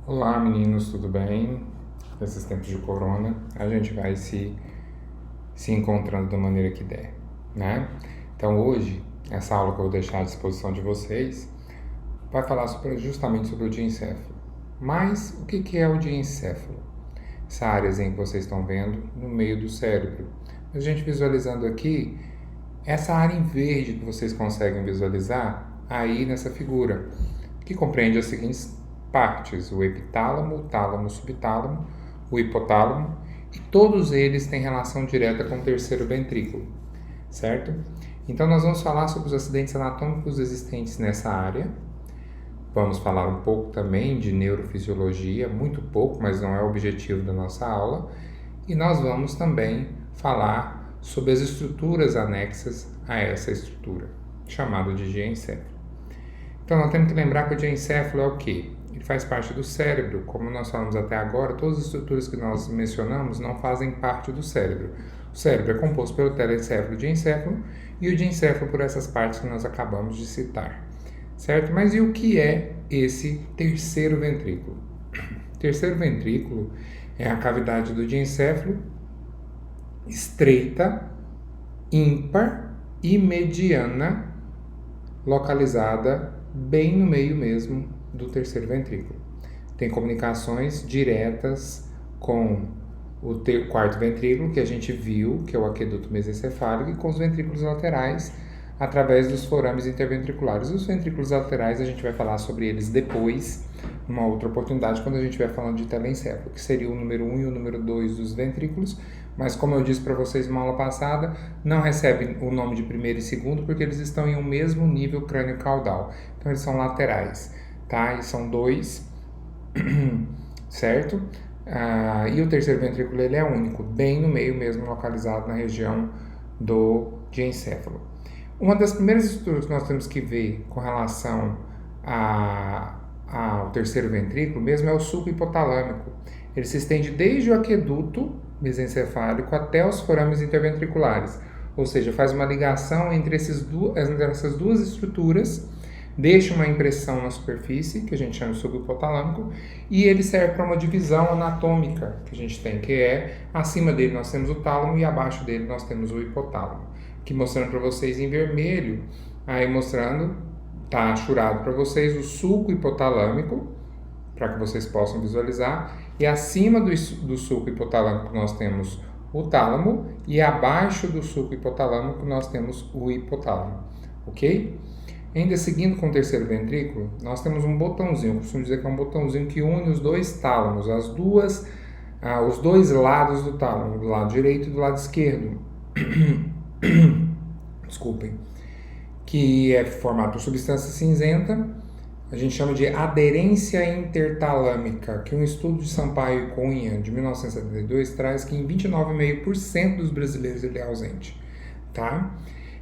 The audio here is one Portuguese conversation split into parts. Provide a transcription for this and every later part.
Olá meninos, tudo bem? Nesses tempos de corona, a gente vai se encontrando da maneira que der, né? Então hoje, essa aula que eu vou deixar à disposição de vocês vai falar justamente sobre o diencéfalo. Mas o que é o diencéfalo? Essa áreazinha que vocês estão vendo no meio do cérebro. A gente visualizando aqui, essa área em verde que vocês conseguem visualizar aí nessa figura, que compreende as seguintes partes: o epitálamo, o tálamo, o subtálamo, o hipotálamo, e todos eles têm relação direta com o terceiro ventrículo, certo? Então nós vamos falar sobre os acidentes anatômicos existentes nessa área. Vamos falar um pouco também de neurofisiologia, muito pouco, mas não é o objetivo da nossa aula. E nós vamos também falar sobre as estruturas anexas a essa estrutura, chamada de diencéfalo. Então, nós temos que lembrar que o diencéfalo é o quê? Ele faz parte do cérebro. Como nós falamos até agora, todas as estruturas que nós mencionamos não fazem parte do cérebro. O cérebro é composto pelo telencéfalo e diencéfalo, e o diencéfalo por essas partes que nós acabamos de citar. Certo? Mas e o que é esse terceiro ventrículo? O terceiro ventrículo é a cavidade do diencéfalo estreita, ímpar e mediana, localizada bem no meio mesmo do terceiro ventrículo. Tem comunicações diretas com o quarto ventrículo, que a gente viu, que é o aqueduto mesencefálico, e com os ventrículos laterais, através dos forames interventriculares. Os ventrículos laterais, a gente vai falar sobre eles depois, numa outra oportunidade, quando a gente estiver falando de telencéfalo, que seria o número 1 e o número 2 dos ventrículos, mas como eu disse para vocês na aula passada, não recebem o nome de primeiro e segundo, porque eles estão em um mesmo nível crânio-caudal. Então, eles são laterais, tá? E são dois, certo? E o terceiro ventrículo, ele é único, bem no meio mesmo, localizado na região do diencéfalo. Uma das primeiras estruturas que nós temos que ver com relação ao terceiro ventrículo mesmo é o sulco hipotalâmico. Ele se estende desde o aqueduto mesencefálico até os forames interventriculares, ou seja, faz uma ligação entre essas duas estruturas, deixa uma impressão na superfície, que a gente chama de subhipotalâmico, e ele serve para uma divisão anatômica que a gente tem, que é acima dele nós temos o tálamo e abaixo dele nós temos o hipotálamo. Aqui mostrando para vocês em vermelho, aí mostrando, tá achurado para vocês o sulco hipotalâmico, para que vocês possam visualizar, e acima do sulco hipotalâmico nós temos o tálamo, e abaixo do sulco hipotalâmico nós temos o hipotálamo, ok? Ainda seguindo com o terceiro ventrículo, nós temos um botãozinho, eu costumo dizer que é um botãozinho que une os dois tálamos, os dois lados do tálamo, do lado direito e do lado esquerdo. Desculpem, que é formado por substância cinzenta, a gente chama de aderência intertalâmica, que um estudo de Sampaio e Cunha, de 1972, traz que em 29,5% dos brasileiros ele é ausente, tá?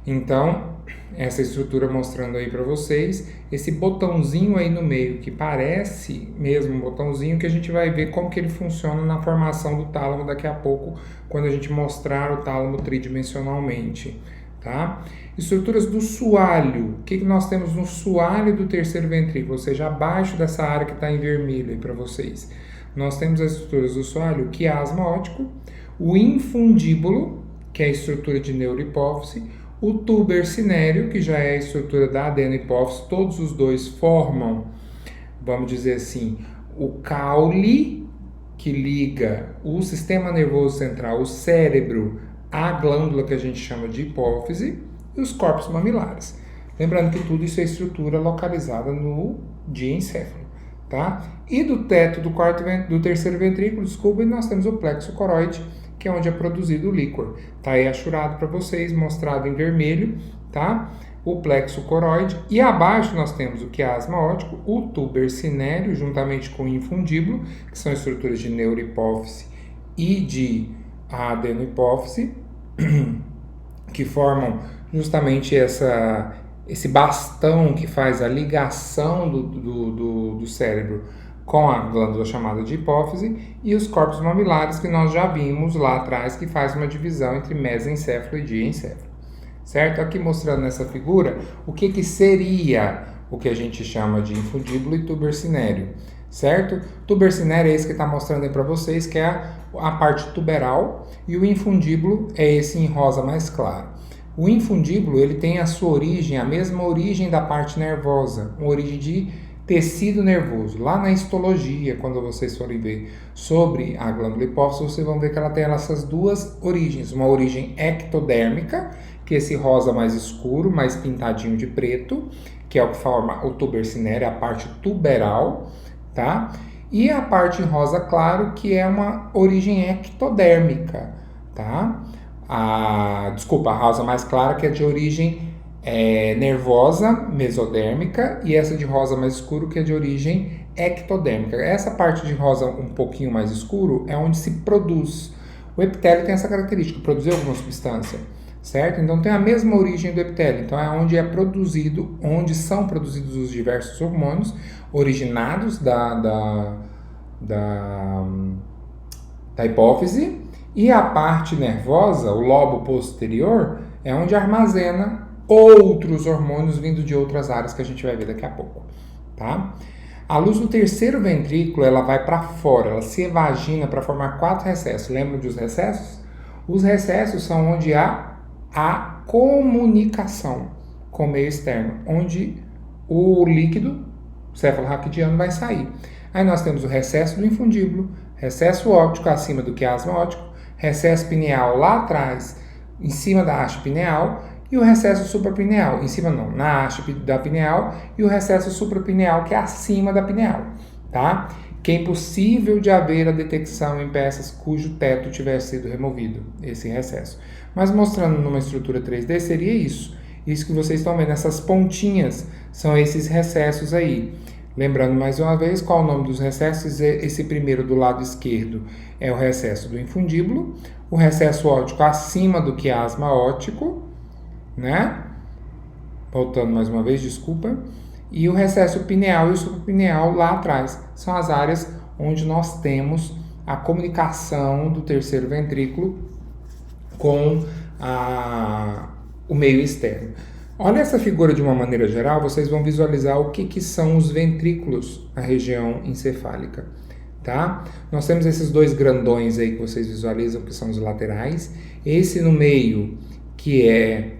Então, essa estrutura mostrando aí para vocês, esse botãozinho aí no meio, que parece mesmo um botãozinho, que a gente vai ver como que ele funciona na formação do tálamo daqui a pouco, quando a gente mostrar o tálamo tridimensionalmente, tá? Estruturas do soalho. O que nós temos no soalho do terceiro ventrículo, ou seja, abaixo dessa área que está em vermelho aí para vocês? Nós temos as estruturas do soalho, o quiasma óptico, o infundíbulo, que é a estrutura de neurohipófise, o tuber cinéreo, que já é a estrutura da adenohipófise. Todos os dois formam, vamos dizer assim, o caule, que liga o sistema nervoso central, o cérebro, à glândula que a gente chama de hipófise, e os corpos mamilares. Lembrando que tudo isso é estrutura localizada no diencéfalo, tá? E do teto do terceiro ventrículo, desculpa, nós temos o plexo coroide, que é onde é produzido o líquor. Tá aí achurado para vocês, mostrado em vermelho, tá? O plexo coroide. E abaixo nós temos o quiasma óptico, o tuber cinéreo, juntamente com o infundíbulo, que são estruturas de neurohipófise e de adenohipófise, que formam justamente esse bastão que faz a ligação do cérebro com a glândula chamada de hipófise, e os corpos mamilares que nós já vimos lá atrás, que faz uma divisão entre mesencéfalo e diencéfalo. Certo? Aqui mostrando nessa figura o que seria o que a gente chama de infundíbulo e tuber cinéreo. certo? Tubercinere é esse que está mostrando aí para vocês, que é a parte tuberal, e o infundíbulo é esse em rosa mais claro. O infundíbulo, ele tem a sua origem, a mesma origem da parte nervosa, uma origem de tecido nervoso. Lá na histologia, quando vocês forem ver sobre a glândula hipófise, vocês vão ver que ela tem essas duas origens. Uma origem ectodérmica, que é esse rosa mais escuro, mais pintadinho de preto, que é o que forma o tubercinere, a parte tuberal, tá? E a parte rosa claro, que é uma origem ectodérmica, tá? A rosa mais clara, que é de origem nervosa, mesodérmica, e essa de rosa mais escuro, que é de origem ectodérmica. Essa parte de rosa um pouquinho mais escuro é onde se produz. O epitélio tem essa característica, produzir alguma substância, certo? Então tem a mesma origem do epitélio, então é onde é produzido, onde são produzidos os diversos hormônios originados da hipófise, e a parte nervosa, o lobo posterior, é onde armazena outros hormônios vindo de outras áreas que a gente vai ver daqui a pouco, tá? A luz do terceiro ventrículo, ela vai para fora, ela se evagina para formar 4 recessos. Lembram dos recessos? Os recessos são onde há a comunicação com o meio externo, onde o líquido cefalorraquidiano vai sair. Aí nós temos o recesso do infundíbulo, recesso óptico acima do quiasma óptico, recesso pineal lá atrás, em cima da haste pineal, e o recesso suprapineal, em cima não, na haste da pineal, e o recesso suprapineal, que é acima da pineal, tá? Que é impossível de haver a detecção em peças cujo teto tivesse sido removido, esse recesso. Mas mostrando numa estrutura 3D, seria isso. Isso que vocês estão vendo, essas pontinhas, são esses recessos aí. Lembrando mais uma vez, qual é o nome dos recessos? Esse primeiro do lado esquerdo é o recesso do infundíbulo, o recesso óptico acima do quiasma óptico, né? Voltando mais uma vez, desculpa. E o recesso pineal e o suprapineal lá atrás. São as áreas onde nós temos a comunicação do terceiro ventrículo com o meio externo. Olha essa figura de uma maneira geral, vocês vão visualizar o que são os ventrículos na região encefálica, tá? Nós temos esses dois grandões aí que vocês visualizam, que são os laterais. Esse no meio, que é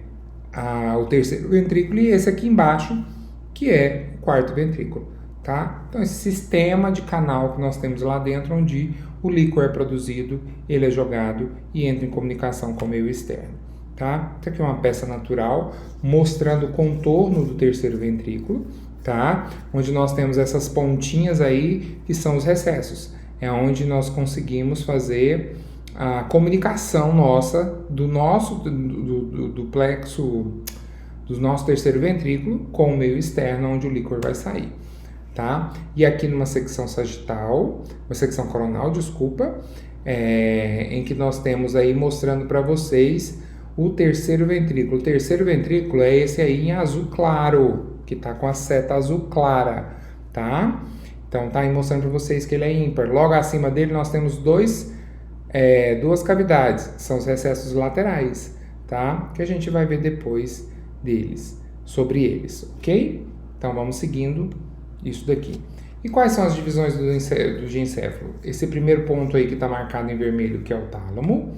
o terceiro ventrículo, e esse aqui embaixo, que é o quarto ventrículo, tá? Então, esse sistema de canal que nós temos lá dentro, onde o líquor é produzido, ele é jogado e entra em comunicação com o meio externo. Tá? Isso aqui é uma peça natural mostrando o contorno do terceiro ventrículo, tá? Onde nós temos essas pontinhas aí que são os recessos. É onde nós conseguimos fazer a comunicação nossa do plexo do nosso terceiro ventrículo com o meio externo, onde o líquor vai sair, tá? E aqui numa secção sagital, uma secção coronal, desculpa, em que nós temos aí mostrando para vocês o terceiro ventrículo. O terceiro ventrículo é esse aí em azul claro, que está com a seta azul clara, tá? Então tá aí mostrando para vocês que ele é ímpar. Logo acima dele nós temos duas cavidades, são os recessos laterais, tá? Que a gente vai ver depois sobre eles, ok? Então vamos seguindo isso daqui. E quais são as divisões do diencéfalo? Esse primeiro ponto aí que está marcado em vermelho, que é o tálamo,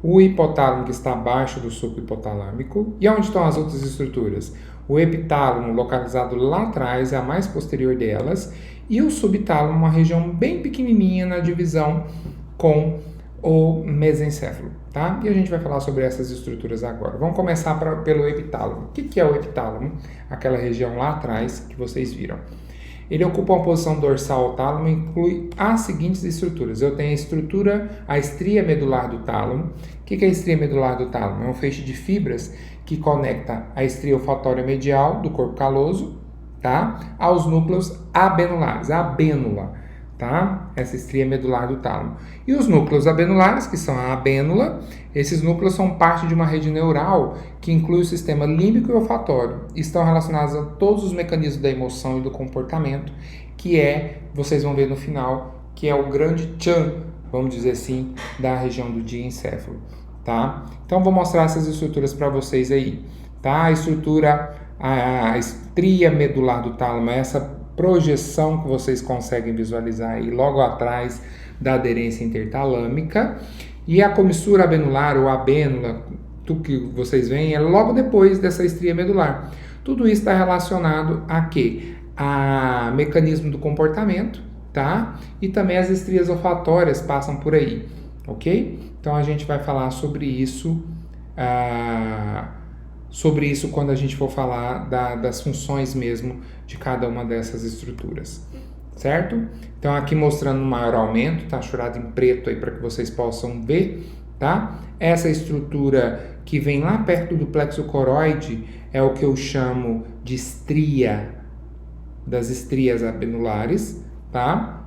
o hipotálamo, que está abaixo do suco hipotalâmico. E onde estão as outras estruturas? O epitálamo, localizado lá atrás, é a mais posterior delas, e o subtálamo, uma região bem pequenininha na divisão com o mesencéfalo, tá? E a gente vai falar sobre essas estruturas agora. Vamos começar pelo epitálamo. O que é o epitálamo? Aquela região lá atrás que vocês viram. Ele ocupa uma posição dorsal ao tálamo e inclui as seguintes estruturas. Eu tenho a estria medular do tálamo. O que é a estria medular do tálamo? É um feixe de fibras que conecta a estria olfatória medial do corpo caloso, tá? Aos núcleos abenulares, a abênula, tá? Essa estria medular do tálamo. E os núcleos abenulares, que são a abênula, esses núcleos são parte de uma rede neural que inclui o sistema límbico e olfatório. Estão relacionados a todos os mecanismos da emoção e do comportamento, vocês vão ver no final, que é o grande tchan, vamos dizer assim, da região do diencéfalo, tá? Então, vou mostrar essas estruturas para vocês aí, tá? A estria medular do tálamo é essa projeção que vocês conseguem visualizar aí logo atrás da aderência intertalâmica. E a comissura abenular ou abênula, tudo que vocês veem, é logo depois dessa estria medular. Tudo isso está relacionado a quê? A mecanismo do comportamento, tá? E também as estrias olfatórias passam por aí, ok? Então a gente vai falar sobre isso quando a gente for falar das funções mesmo de cada uma dessas estruturas, certo? Então aqui mostrando um maior aumento, tá churado em preto aí para que vocês possam ver, tá? Essa estrutura que vem lá perto do plexo coroide é o que eu chamo de estria, das estrias abenulares, tá?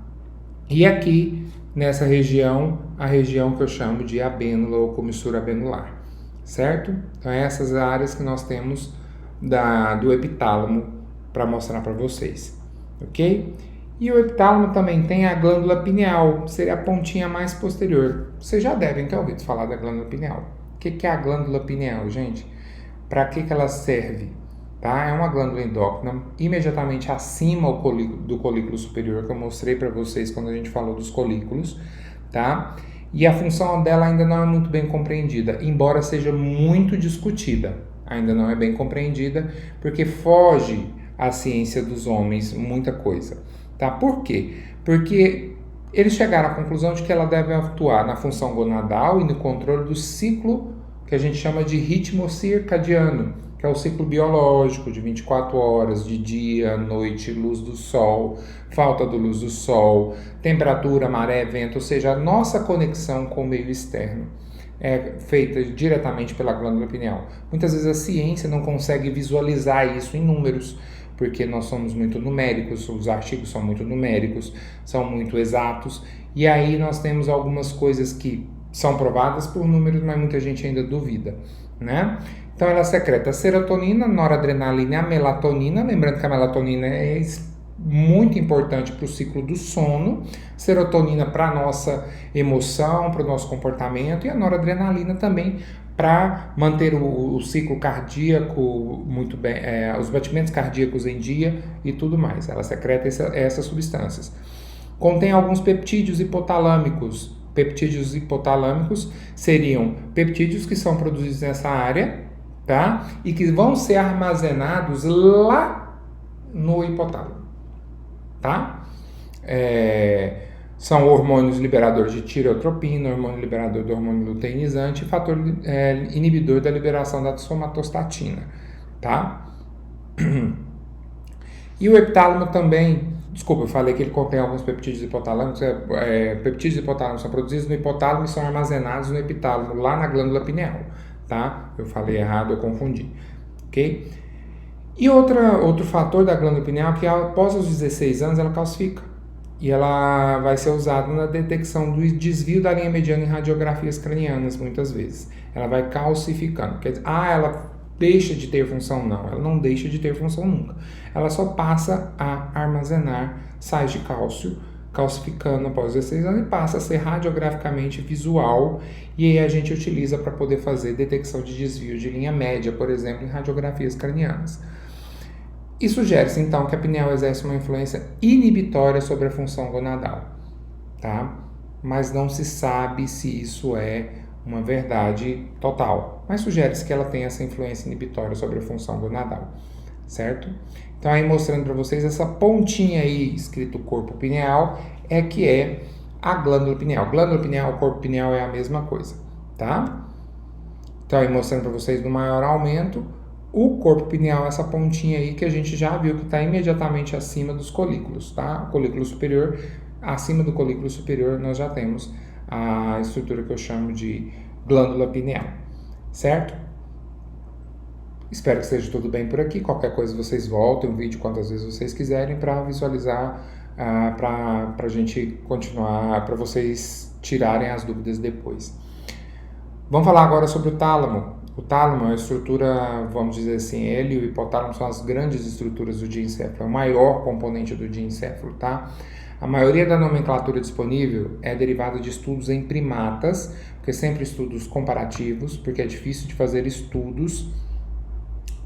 E aqui nessa região, a região que eu chamo de abênula ou comissura abenular, certo? Então essas áreas que nós temos do epitálamo para mostrar para vocês, ok? E o epitálamo também tem a glândula pineal, seria a pontinha mais posterior. Vocês já devem ter ouvido falar da glândula pineal. O que é a glândula pineal, gente? Para que ela serve? Tá? É uma glândula endócrina imediatamente acima do colículo superior, que eu mostrei para vocês quando a gente falou dos colículos, tá? E a função dela ainda não é muito bem compreendida, embora seja muito discutida. Ainda não é bem compreendida, porque foge à ciência dos homens muita coisa, tá? Por quê? Porque eles chegaram à conclusão de que ela deve atuar na função gonadal e no controle do ciclo que a gente chama de ritmo circadiano, que é o ciclo biológico de 24 horas, de dia, noite, luz do sol, falta da luz do sol, temperatura, maré, vento, ou seja, a nossa conexão com o meio externo é feita diretamente pela glândula pineal. Muitas vezes a ciência não consegue visualizar isso em números, porque nós somos muito numéricos, os artigos são muito numéricos, são muito exatos, e aí nós temos algumas coisas que são provadas por números, mas muita gente ainda duvida, né? Então ela secreta a serotonina, noradrenalina e a melatonina, lembrando que a melatonina é muito importante para o ciclo do sono, serotonina para a nossa emoção, para o nosso comportamento, e a noradrenalina também para manter o ciclo cardíaco muito bem, os batimentos cardíacos em dia e tudo mais. Ela secreta essas substâncias. Contém alguns peptídeos hipotalâmicos. Peptídeos hipotalâmicos seriam peptídeos que são produzidos nessa área, tá? E que vão ser armazenados lá no hipotálamo, tá? São hormônios liberadores de tireotropina, hormônio liberador do hormônio luteinizante e fator inibidor da liberação da somatostatina, tá? E o epitálamo também, desculpa, eu falei que ele contém alguns peptídeos hipotalâmicos, peptídeos hipotalâmicos são produzidos no hipotálamo e são armazenados no epitálamo, lá na glândula pineal, tá? Eu falei errado, eu confundi, ok? E outro fator da glândula pineal é que após os 16 anos ela calcifica. E ela vai ser usada na detecção do desvio da linha mediana em radiografias cranianas, muitas vezes. Ela vai calcificando. Quer dizer, ela deixa de ter função? Não, ela não deixa de ter função nunca. Ela só passa a armazenar sais de cálcio, calcificando após 16 anos e passa a ser radiograficamente visual. E aí a gente utiliza para poder fazer detecção de desvio de linha média, por exemplo, em radiografias cranianas. E sugere-se, então, que a pineal exerce uma influência inibitória sobre a função gonadal, tá? Mas não se sabe se isso é uma verdade total. Mas sugere-se que ela tem essa influência inibitória sobre a função gonadal, certo? Então, aí mostrando para vocês essa pontinha aí, escrito corpo pineal, que é a glândula pineal. Glândula pineal, corpo pineal é a mesma coisa, tá? Então, aí mostrando para vocês no maior aumento, o corpo pineal, essa pontinha aí que a gente já viu que está imediatamente acima dos colículos, tá? O colículo superior, acima do colículo superior, nós já temos a estrutura que eu chamo de glândula pineal, certo? Espero que esteja tudo bem por aqui. Qualquer coisa vocês voltem o vídeo quantas vezes vocês quiserem para visualizar, para a gente continuar, para vocês tirarem as dúvidas depois. Vamos falar agora sobre o tálamo. O tálamo é uma estrutura, vamos dizer assim, ele e o hipotálamo são as grandes estruturas do diencéfalo, é o maior componente do diencéfalo, tá? A maioria da nomenclatura disponível é derivada de estudos em primatas, porque sempre estudos comparativos, porque é difícil de fazer estudos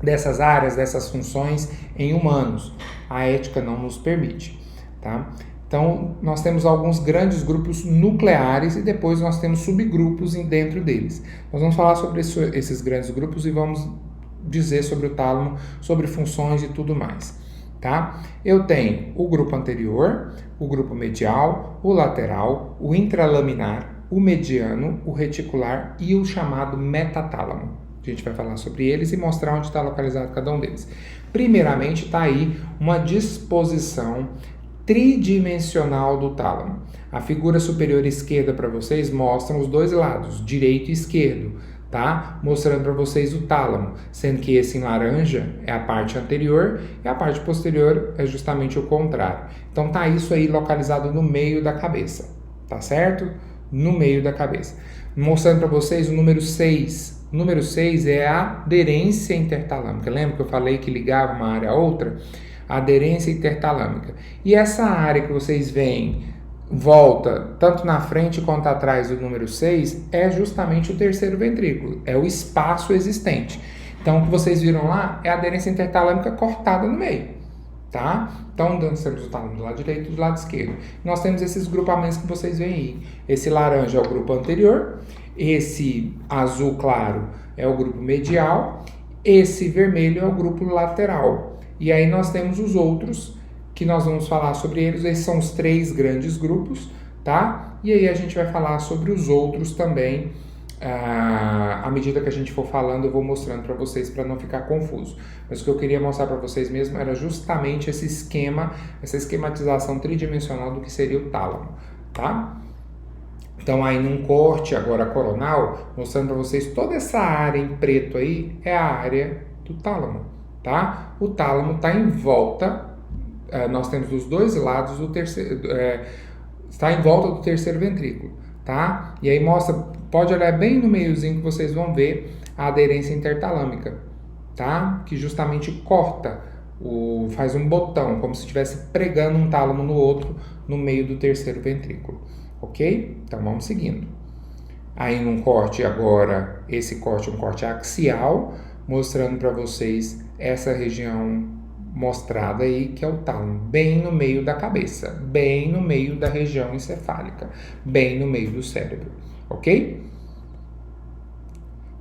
dessas áreas, dessas funções em humanos. a ética não nos permite, tá? Então, nós temos alguns grandes grupos nucleares e depois nós temos subgrupos dentro deles. Nós vamos falar sobre esses grandes grupos e vamos dizer sobre o tálamo, sobre funções e tudo mais, tá? Eu tenho o grupo anterior, o grupo medial, o lateral, o intralaminar, o mediano, o reticular e o chamado metatálamo. A gente vai falar sobre eles e mostrar onde está localizado cada um deles. Primeiramente, está aí uma disposição tridimensional do tálamo. A figura superior esquerda para vocês mostra os dois lados, direito e esquerdo, tá? Mostrando para vocês o tálamo, sendo que esse em laranja é a parte anterior e a parte posterior é justamente o contrário. Então tá isso aí localizado no meio da cabeça, tá certo? No meio da cabeça. Mostrando para vocês o número 6. O número 6 é a aderência intertalâmica. Lembra que eu falei que ligava uma área a outra? A aderência intertalâmica. E essa área que vocês veem volta tanto na frente quanto atrás do número 6 é justamente o terceiro ventrículo, é o espaço existente. Então, o que vocês viram lá é a aderência intertalâmica cortada no meio, tá? Então, nós temos o tálamo do lado direito e do lado esquerdo. Nós temos esses grupamentos que vocês veem aí. Esse laranja é o grupo anterior, esse azul claro é o grupo medial, esse vermelho é o grupo lateral. E aí nós temos os outros, que nós vamos falar sobre eles. Esses são os 3 grandes grupos, tá? E aí a gente vai falar sobre os outros também. À medida que a gente for falando, eu vou mostrando para vocês para não ficar confuso. Mas o que eu queria mostrar para vocês mesmo era justamente esse esquema, essa esquematização tridimensional do que seria o tálamo, tá? Então aí num corte agora coronal, mostrando para vocês toda essa área em preto aí, é a área do tálamo, tá? O tálamo está em volta, nós temos dos dois lados do terceiro, está em volta do terceiro ventrículo, tá? E aí mostra, pode olhar bem no meiozinho que vocês vão ver a aderência intertalâmica, tá? Que justamente corta, faz um botão, como se estivesse pregando um tálamo no outro, no meio do terceiro ventrículo, ok? Então vamos seguindo. Aí num corte agora, esse corte é um corte axial, mostrando para vocês essa região mostrada aí, que é o tálamo, bem no meio da cabeça, bem no meio da região encefálica, bem no meio do cérebro, ok?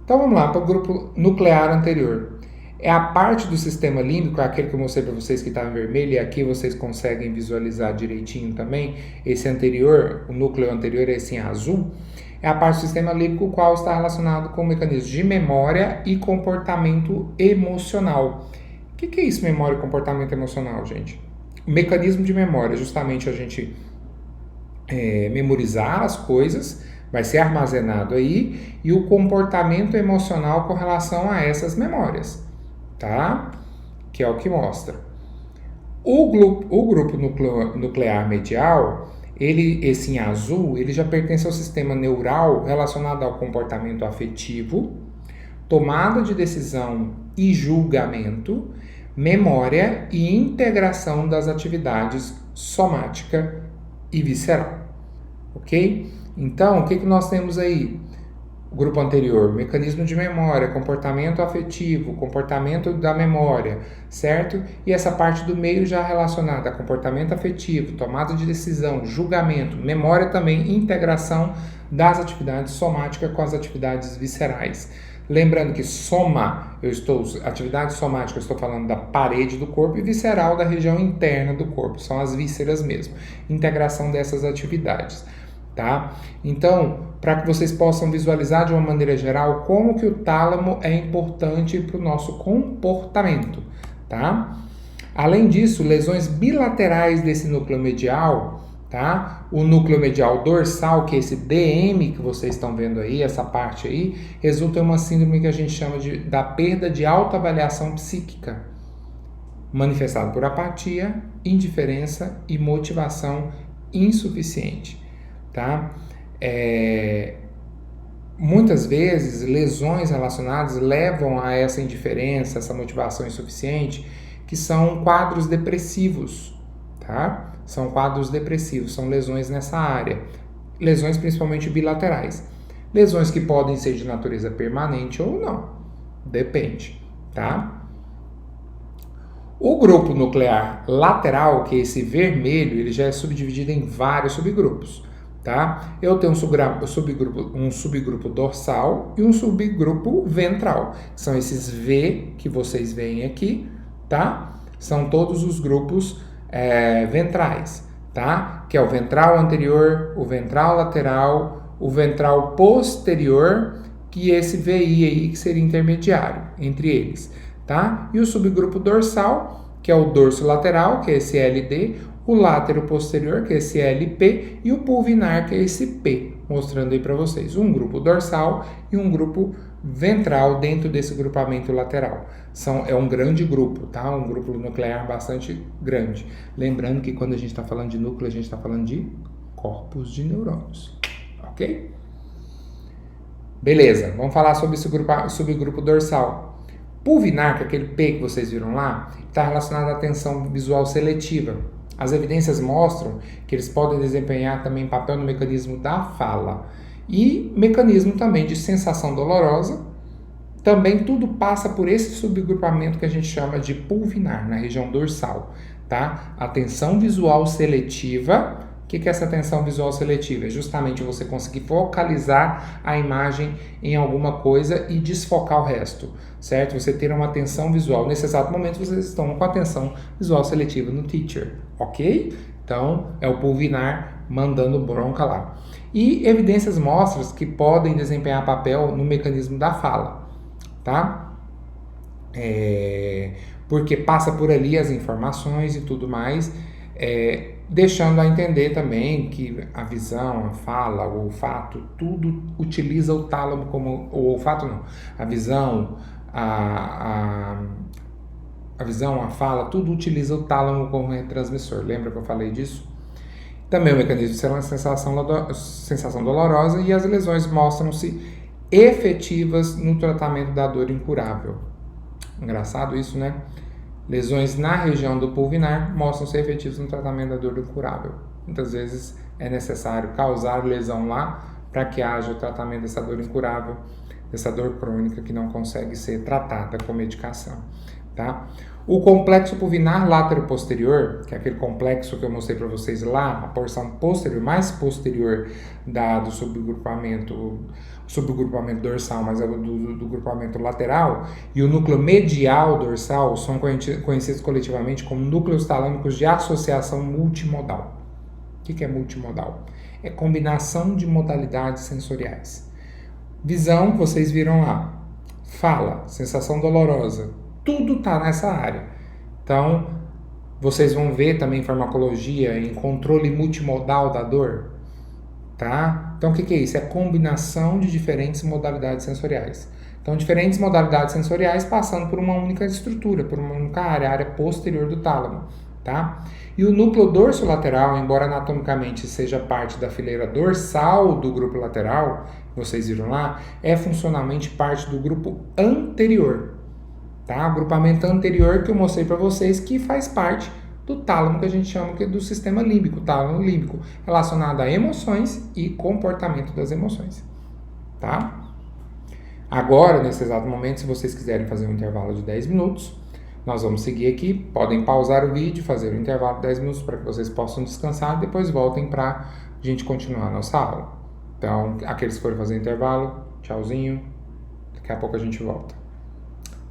Então vamos lá para o grupo nuclear anterior. É a parte do sistema límbico, aquele que eu mostrei para vocês que estava em vermelho, e aqui vocês conseguem visualizar direitinho também. Esse anterior, o núcleo anterior é esse em azul, é a parte do sistema límbico o qual está relacionado com mecanismos de memória e comportamento emocional. O que é isso, memória e comportamento emocional, gente? O mecanismo de memória é justamente a gente memorizar as coisas, vai ser armazenado aí, e o comportamento emocional com relação a essas memórias, tá? Que é o que mostra. O grupo nuclear medial, esse em azul, ele já pertence ao sistema neural relacionado ao comportamento afetivo, tomada de decisão e julgamento, memória e integração das atividades somática e visceral, ok? Então, o que nós temos aí? O grupo anterior, mecanismo de memória, comportamento afetivo, comportamento da memória, certo? E essa parte do meio já relacionada a comportamento afetivo, tomada de decisão, julgamento, memória também, integração das atividades somáticas com as atividades viscerais. Lembrando que atividade somática, eu estou falando da parede do corpo, e visceral da região interna do corpo, são as vísceras mesmo. Integração dessas atividades, tá? Então, para que vocês possam visualizar de uma maneira geral como que o tálamo é importante para o nosso comportamento, tá? Além disso, lesões bilaterais desse núcleo medial, tá? O núcleo medial dorsal, que é esse DM que vocês estão vendo aí, essa parte aí, resulta em uma síndrome que a gente chama da perda de autoavaliação psíquica, manifestada por apatia, indiferença e motivação insuficiente, tá? Muitas vezes, lesões relacionadas levam a essa indiferença, essa motivação insuficiente, que são quadros depressivos, tá? São quadros depressivos, são lesões nessa área. Lesões principalmente bilaterais. Lesões que podem ser de natureza permanente ou não. Depende, tá? O grupo nuclear lateral, que é esse vermelho, ele já é subdividido em vários subgrupos, tá? Eu tenho um subgrupo dorsal e um subgrupo ventral, que são esses V que vocês veem aqui, tá? São todos os grupos ventrais, tá? Que é o ventral anterior, o ventral lateral, o ventral posterior, que esse VI aí que seria intermediário entre eles, tá? E o subgrupo dorsal, que é o dorso lateral, que é esse LD, o látero posterior, que é esse LP, e o pulvinar, que é esse P, mostrando aí para vocês um grupo dorsal e um grupo ventral dentro desse grupamento lateral. É um grande grupo, tá? Um grupo nuclear bastante grande. Lembrando que quando a gente está falando de núcleo, a gente está falando de corpos de neurônios, ok? Beleza, vamos falar sobre esse subgrupo dorsal. Pulvinar, que é aquele P que vocês viram lá, está relacionado à atenção visual seletiva. As evidências mostram que eles podem desempenhar também papel no mecanismo da fala e mecanismo também de sensação dolorosa. Também tudo passa por esse subgrupamento que a gente chama de pulvinar, na região dorsal, tá? Atenção visual seletiva. O que é essa atenção visual seletiva? É justamente você conseguir focalizar a imagem em alguma coisa e desfocar o resto, certo? Você ter uma atenção visual. Nesse exato momento, vocês estão com a atenção visual seletiva no teacher, ok? Então, é o pulvinar mandando bronca lá. E evidências mostram que podem desempenhar papel no mecanismo da fala, tá? Porque passa por ali as informações e tudo mais, deixando a entender também que a visão, a fala, o olfato, tudo utiliza o tálamo como... O olfato não, a visão, a visão, a fala, tudo utiliza o tálamo como retransmissor. Lembra que eu falei disso? Também o mecanismo de sensação dolorosa, e as lesões mostram-se efetivas no tratamento da dor incurável. Engraçado isso, né? Lesões na região do pulvinar mostram-se efetivas no tratamento da dor incurável. Muitas vezes é necessário causar lesão lá para que haja o tratamento dessa dor incurável, dessa dor crônica que não consegue ser tratada com medicação, tá? O complexo pulvinar látero-posterior, que é aquele complexo que eu mostrei para vocês lá, a porção posterior, mais posterior do subgrupamento dorsal, mas é do grupamento lateral, e o núcleo medial dorsal são conhecidos coletivamente como núcleos talâmicos de associação multimodal. O que é multimodal? É combinação de modalidades sensoriais. Visão, vocês viram lá. Fala, sensação dolorosa, tudo está nessa área. Então, vocês vão ver também farmacologia em controle multimodal da dor, tá? Então, o que é isso? É a combinação de diferentes modalidades sensoriais. Então, diferentes modalidades sensoriais passando por uma única estrutura, por uma única área, a área posterior do tálamo, tá? E o núcleo dorsolateral, embora anatomicamente seja parte da fileira dorsal do grupo lateral, vocês viram lá, é funcionalmente parte do grupo anterior, tá? O grupamento anterior que eu mostrei para vocês, que faz parte do tálamo, que a gente chama do sistema límbico, tálamo límbico, relacionado a emoções e comportamento das emoções, tá? Agora, nesse exato momento, se vocês quiserem fazer um intervalo de 10 minutos, nós vamos seguir aqui, podem pausar o vídeo, fazer um intervalo de 10 minutos para que vocês possam descansar e depois voltem para a gente continuar a nossa aula. Então, aqueles que forem fazer intervalo, tchauzinho, daqui a pouco a gente volta.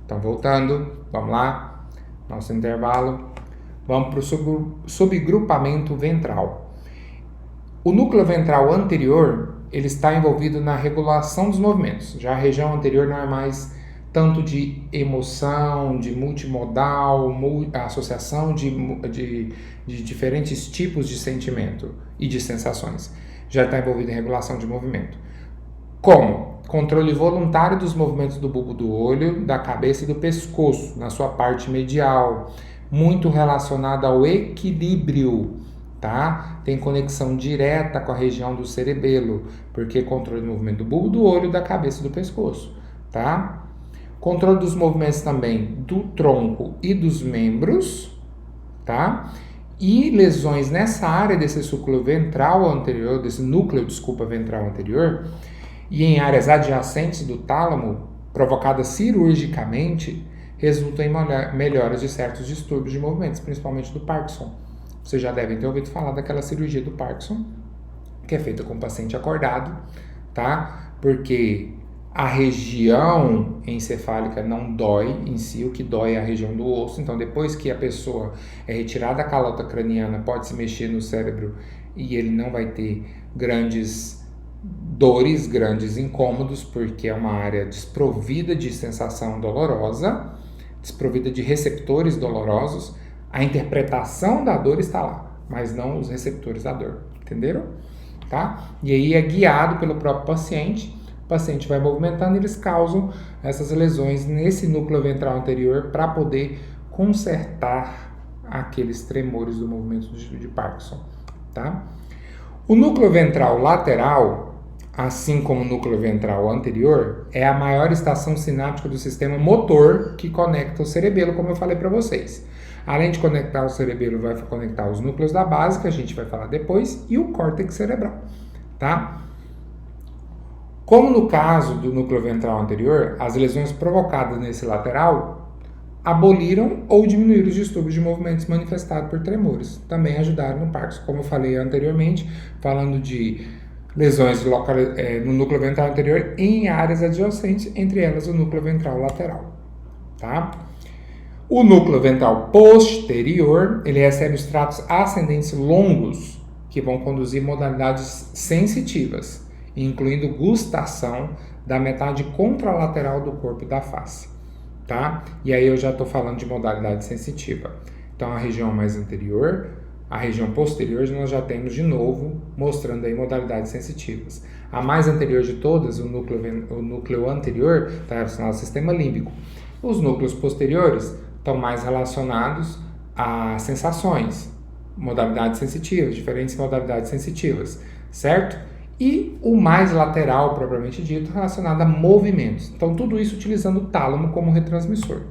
Então, voltando, vamos lá, nosso intervalo, vamos para o subgrupamento ventral. O núcleo ventral anterior, ele está envolvido na regulação dos movimentos. Já a região anterior não é mais tanto de emoção, de multimodal, associação de diferentes tipos de sentimento e de sensações. Já está envolvido em regulação de movimento. Como? Controle voluntário dos movimentos do bulbo do olho, da cabeça e do pescoço, na sua parte medial, muito relacionado ao equilíbrio, tá? Tem conexão direta com a região do cerebelo, porque controle do movimento do bulbo do olho, da cabeça e do pescoço, tá? Controle dos movimentos também do tronco e dos membros, tá? E lesões nessa área desse núcleo ventral anterior, ventral anterior, e em áreas adjacentes do tálamo, provocadas cirurgicamente, resultam em melhoras de certos distúrbios de movimentos, principalmente do Parkinson. Vocês já devem ter ouvido falar daquela cirurgia do Parkinson, que é feita com o paciente acordado, tá? Porque a região encefálica não dói em si, o que dói é a região do osso. Então, depois que a pessoa é retirada da calota craniana, pode se mexer no cérebro e ele não vai ter grandes dores, grandes incômodos, porque é uma área desprovida de sensação dolorosa, desprovida de receptores dolorosos. A interpretação da dor está lá, mas não os receptores da dor, entenderam? Tá? E aí é guiado pelo próprio paciente. O paciente vai movimentando e eles causam essas lesões nesse núcleo ventral anterior para poder consertar aqueles tremores do movimento de Parkinson, tá? O núcleo ventral lateral, assim como o núcleo ventral anterior, é a maior estação sináptica do sistema motor que conecta o cerebelo, como eu falei para vocês. Além de conectar o cerebelo, vai conectar os núcleos da base, que a gente vai falar depois, e o córtex cerebral, tá? Como no caso do núcleo ventral anterior, as lesões provocadas nesse lateral aboliram ou diminuíram os distúrbios de movimentos manifestados por tremores. Também ajudaram no Parkinson, como eu falei anteriormente, falando de lesões no núcleo ventral anterior em áreas adjacentes, entre elas o núcleo ventral lateral, tá? O núcleo ventral posterior, ele recebe os tratos ascendentes longos, que vão conduzir modalidades sensitivas, incluindo gustação da metade contralateral do corpo e da face, tá? E aí eu já estou falando de modalidade sensitiva. Então, a região mais anterior, a região posterior, nós já temos de novo, mostrando aí modalidades sensitivas. A mais anterior de todas, o núcleo anterior, está relacionado ao sistema límbico. Os núcleos posteriores estão mais relacionados a sensações, modalidades sensitivas, diferentes modalidades sensitivas, certo? E o mais lateral, propriamente dito, relacionado a movimentos. Então, tudo isso utilizando o tálamo como retransmissor,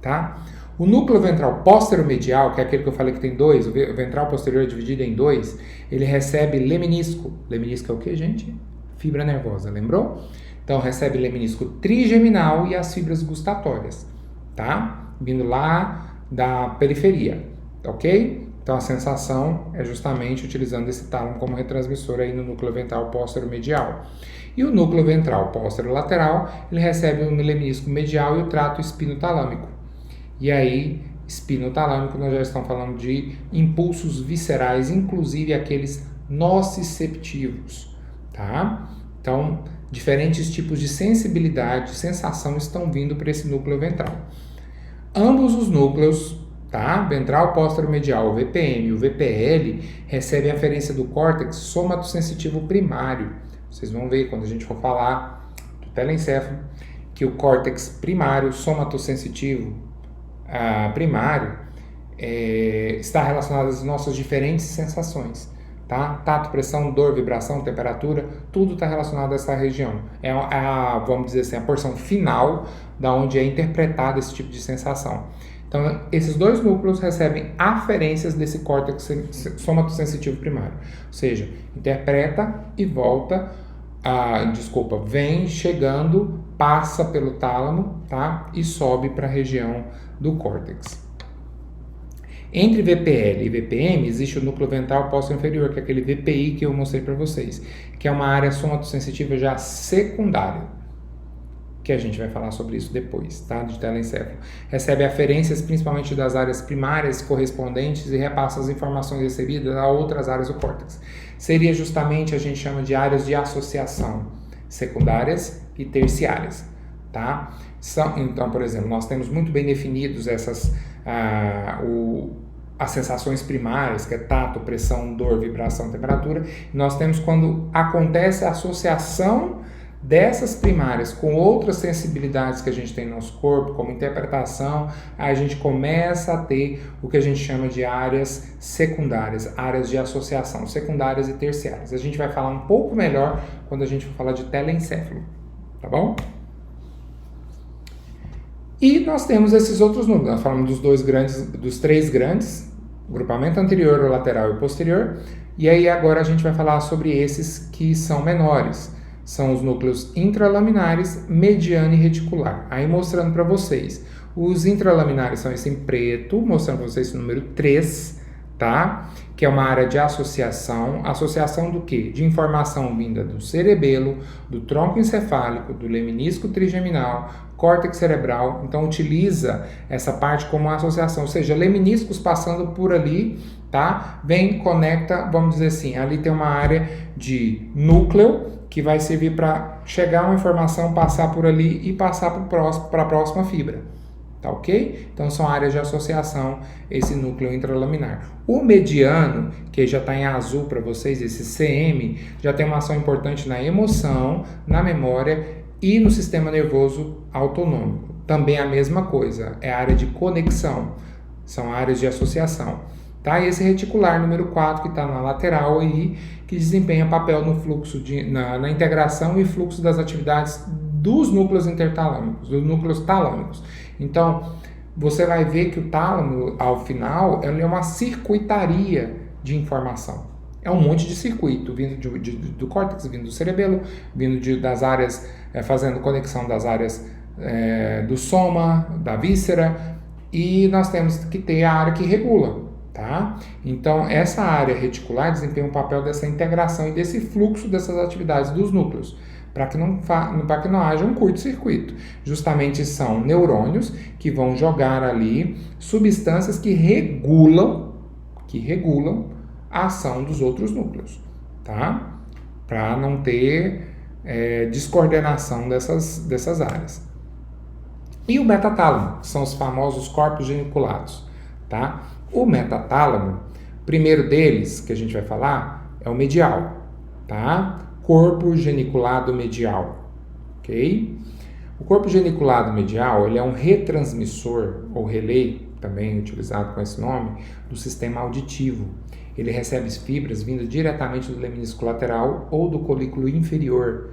tá? O núcleo ventral posteromedial, que é aquele que eu falei que tem dois, o ventral posterior é dividido em dois, ele recebe leminisco. Leminisco é o que, gente? Fibra nervosa, lembrou? Então, recebe leminisco trigeminal e as fibras gustatórias, tá? Vindo lá da periferia, ok? Então, a sensação é justamente utilizando esse tálamo como retransmissor aí no núcleo ventral póstero-medial. E o núcleo ventral póstero-lateral, ele recebe o leminisco medial e o trato espinotalâmico. E aí, espinotalâmico, nós já estamos falando de impulsos viscerais, inclusive aqueles nociceptivos, tá? Então, diferentes tipos de sensibilidade, sensação estão vindo para esse núcleo ventral. Ambos os núcleos, tá? Ventral póstero-medial, o VPM e o VPL, recebem aferência do córtex somatosensitivo primário. Vocês vão ver quando a gente for falar do telencéfalo, que o córtex primário, somatosensitivo primário, está relacionado às nossas diferentes sensações, tá? Tato, pressão, dor, vibração, temperatura, tudo está relacionado a essa região. Vamos dizer assim, a porção final da onde é interpretada esse tipo de sensação. Então, esses dois núcleos recebem aferências desse córtex somatosensitivo primário. Ou seja, interpreta e volta, vem chegando, passa pelo tálamo, tá? E sobe para a região do córtex. Entre VPL e VPM existe o núcleo ventral póstero-inferior, que é aquele VPI que eu mostrei para vocês, que é uma área somatossensitiva já secundária, que a gente vai falar sobre isso depois, tá? De telencéfalo. Recebe aferências principalmente das áreas primárias correspondentes e repassa as informações recebidas a outras áreas do córtex. Seria justamente, a gente chama de áreas de associação, secundárias e terciárias, tá? Então, por exemplo, nós temos muito bem definidos as sensações primárias, que é tato, pressão, dor, vibração, temperatura. Nós temos quando acontece a associação dessas primárias com outras sensibilidades que a gente tem no nosso corpo, como interpretação, a gente começa a ter o que a gente chama de áreas secundárias, áreas de associação, secundárias e terciárias. A gente vai falar um pouco melhor quando a gente for falar de telencéfalo, tá bom? E nós temos esses outros núcleos, nós falamos dos três grandes, grupamento anterior, lateral e posterior, e aí agora a gente vai falar sobre esses que são menores. São os núcleos intralaminares, mediano e reticular. Aí mostrando para vocês, Os intralaminares são esse em preto, mostrando para vocês esse número 3, tá? Que é uma área de associação. Associação do quê? De informação vinda do cerebelo, do tronco encefálico, do leminisco trigeminal, córtex cerebral. Então, utiliza essa parte como uma associação, ou seja, leminiscos passando por ali, tá? Vem, conecta, vamos dizer assim, ali tem uma área de núcleo que vai servir para chegar uma informação, passar por ali e passar para a próxima fibra. Tá ok? Então são áreas de associação, esse núcleo intralaminar. O mediano, que já está em azul para vocês, esse CM, já tem uma ação importante na emoção, na memória e no sistema nervoso autonômico. Também a mesma coisa, é a área de conexão, são áreas de associação. Tá? E esse reticular número 4, que está na lateral aí, que desempenha papel no fluxo, na integração e fluxo das atividades dos núcleos intertalâmicos, dos núcleos talâmicos. Então, você vai ver que o tálamo, ao final, ele é uma circuitaria de informação. É um monte de circuito vindo do córtex, vindo do cerebelo, vindo das áreas, fazendo conexão das áreas do soma, da víscera, e nós temos que ter a área que regula. Tá? Então, essa área reticular desempenha um papel dessa integração e desse fluxo dessas atividades dos núcleos, para que não haja um curto-circuito. Justamente são neurônios que vão jogar ali substâncias que regulam a ação dos outros núcleos, tá? Para não ter descoordenação dessas áreas. E o metatálamo, que são os famosos corpos geniculados, tá? O metatálamo, primeiro deles que a gente vai falar é o medial, tá? Corpo geniculado medial, ok? O corpo geniculado medial, ele é um retransmissor ou relé, também utilizado com esse nome, do sistema auditivo. Ele recebe fibras vindas diretamente do leminisco lateral ou do colículo inferior,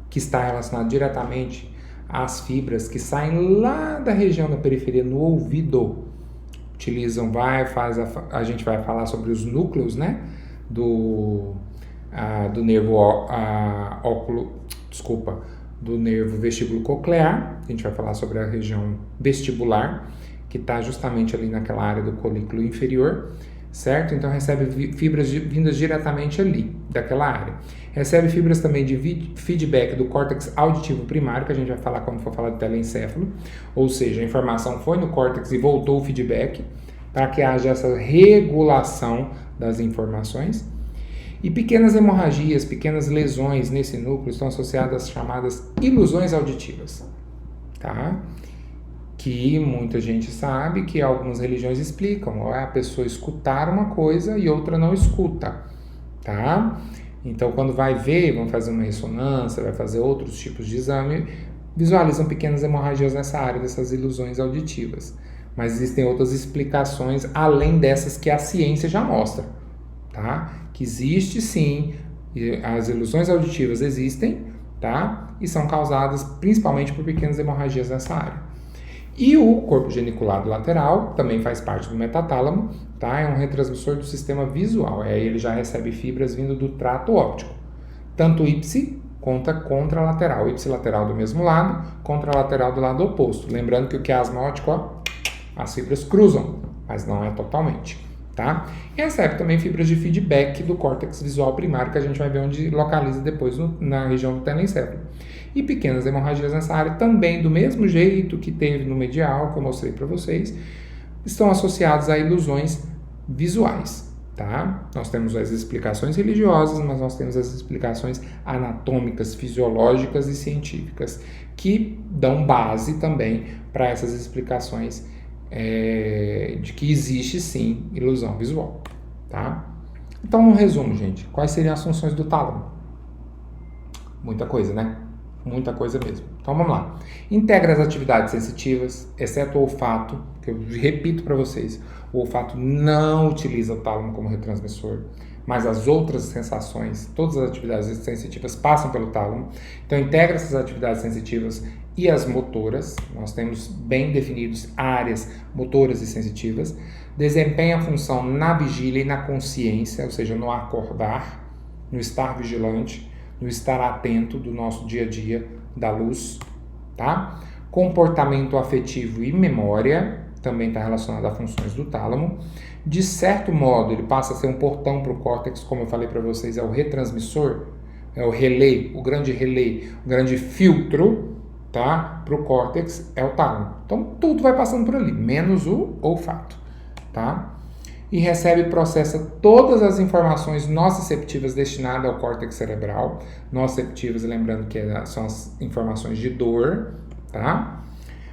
que está relacionado diretamente às fibras que saem lá da região da periferia no ouvido. Utilizam, a gente vai falar sobre os núcleos, né, do nervo do nervo vestíbulo coclear. A gente vai falar sobre a região vestibular, que está justamente ali naquela área do colículo inferior, certo? Então recebe fibras vindas diretamente ali, daquela área. Recebe fibras também de feedback do córtex auditivo primário, que a gente vai falar quando for falar de telencéfalo, ou seja, a informação foi no córtex e voltou o feedback, para que haja essa regulação das informações. E pequenas hemorragias, pequenas lesões nesse núcleo estão associadas às chamadas ilusões auditivas, tá? Que muita gente sabe que algumas religiões explicam, ou é a pessoa escutar uma coisa e outra não escuta, tá? Então, quando vai ver, vão fazer uma ressonância, vai fazer outros tipos de exame, visualizam pequenas hemorragias nessa área dessas ilusões auditivas. Mas existem outras explicações além dessas que a ciência já mostra, tá? Que existe sim, as ilusões auditivas existem, tá? E são causadas principalmente por pequenas hemorragias nessa área. E o corpo geniculado lateral também faz parte do metatálamo, tá? É um retransmissor do sistema visual, aí ele já recebe fibras vindo do trato óptico, tanto ipsi quanto contralateral, ipsilateral do mesmo lado, contralateral do lado oposto. Lembrando que o quiasma óptico, ó, as fibras cruzam, mas não é totalmente, tá? E recebe também fibras de feedback do córtex visual primário, que a gente vai ver onde localiza depois na região do telencéfalo. E pequenas hemorragias nessa área também, do mesmo jeito que teve no medial, que eu mostrei para vocês, estão associados a ilusões visuais, tá? Nós temos as explicações religiosas, mas nós temos as explicações anatômicas, fisiológicas e científicas, que dão base também para essas explicações de que existe sim ilusão visual, tá? Então, no resumo, gente, quais seriam as funções do tálamo? Muita coisa, né? Muita coisa mesmo. Então vamos lá. Integra as atividades sensitivas, exceto o olfato, que eu repito para vocês, o olfato não utiliza o tálamo como retransmissor, mas as outras sensações, todas as atividades sensitivas passam pelo tálamo. Então integra essas atividades sensitivas e as motoras, nós temos bem definidos áreas motoras e sensitivas, desempenha a função na vigília e na consciência, ou seja, no acordar, no estar vigilante, no estar atento do nosso dia a dia, da luz, tá? comportamento afetivo e memória, também está relacionado a funções do tálamo. De certo modo, ele passa a ser um portão para o córtex, como eu falei para vocês, é o retransmissor, é o relé, o grande filtro, tá? Para o córtex é o tálamo. Então, tudo vai passando por ali, menos o olfato, tá? E recebe e processa todas as informações nociceptivas destinadas ao córtex cerebral. Nociceptivas, lembrando que são as informações de dor, tá?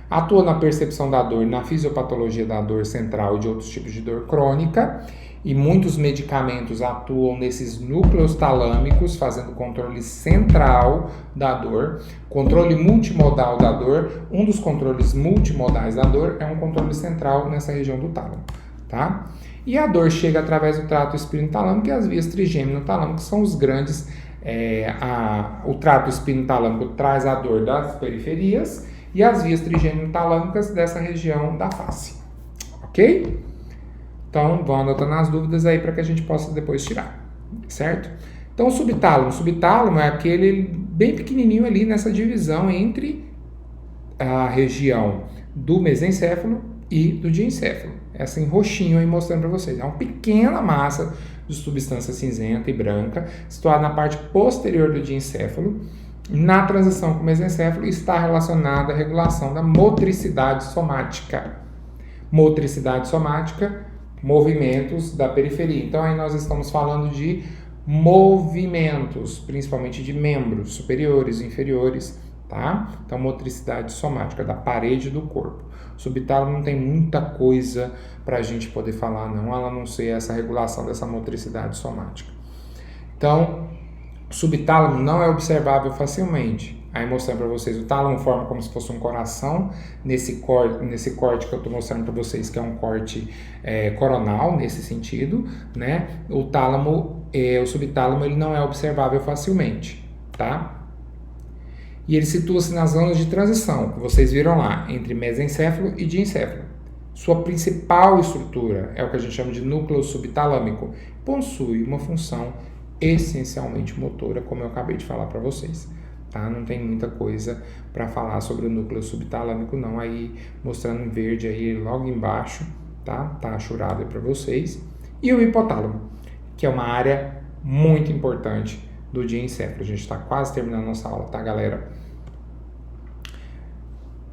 Atua na percepção da dor, na fisiopatologia da dor central e de outros tipos de dor crônica. E muitos medicamentos atuam nesses núcleos talâmicos, fazendo controle central da dor, controle multimodal da dor. Um dos controles multimodais da dor é um controle central nessa região do tálamo, tá? E a dor chega através do trato espinotalâmico e as vias trigêmino-talâmicas, que são os grandes. O trato espinotalâmico traz a dor das periferias e as vias trigêmino-talâmicas dessa região da face. Ok? Então, vão anotando as dúvidas aí para que a gente possa depois tirar, certo? Então, o subtálamo é aquele bem pequenininho ali nessa divisão entre a região do mesencéfalo e do diencéfalo. Essa em roxinho aí mostrando para vocês. É uma pequena massa de substância cinzenta e branca situada na parte posterior do diencéfalo. Na transição com o mesencéfalo está relacionada à regulação da motricidade somática. Motricidade somática, movimentos da periferia. Então aí nós estamos falando de movimentos, principalmente de membros superiores e inferiores, tá? Então motricidade somática da parede do corpo. O subtálamo não tem muita coisa para a gente poder falar, não, ela não ser essa regulação dessa motricidade somática. Então, o subtálamo não é observável facilmente. Aí mostrando para vocês, o tálamo forma como se fosse um coração nesse corte que eu estou mostrando para vocês, que é um corte coronal, nesse sentido, né? O subtálamo, ele não é observável facilmente, tá? E ele situa-se nas zonas de transição, que vocês viram lá, entre mesencéfalo e diencéfalo. Sua principal estrutura é o que a gente chama de núcleo subtalâmico. Possui uma função essencialmente motora, como eu acabei de falar para vocês. Tá? Não tem muita coisa para falar sobre o núcleo subtalâmico, não. Aí mostrando em verde aí logo embaixo, tá? Tá achurado aí para vocês. E o hipotálamo, que é uma área muito importante do diencéfalo. A gente está quase terminando a nossa aula, tá, galera?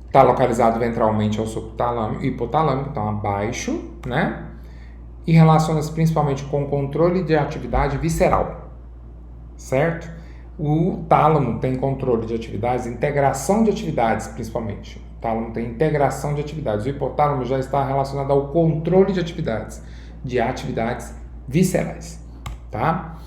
Está localizado ventralmente ao subtalâmico, hipotalâmico, então abaixo, né? E relaciona-se principalmente com o controle de atividade visceral, certo? O tálamo tem controle de atividades, integração de atividades, principalmente. O tálamo tem integração de atividades. O hipotálamo já está relacionado ao controle de atividades viscerais, tá?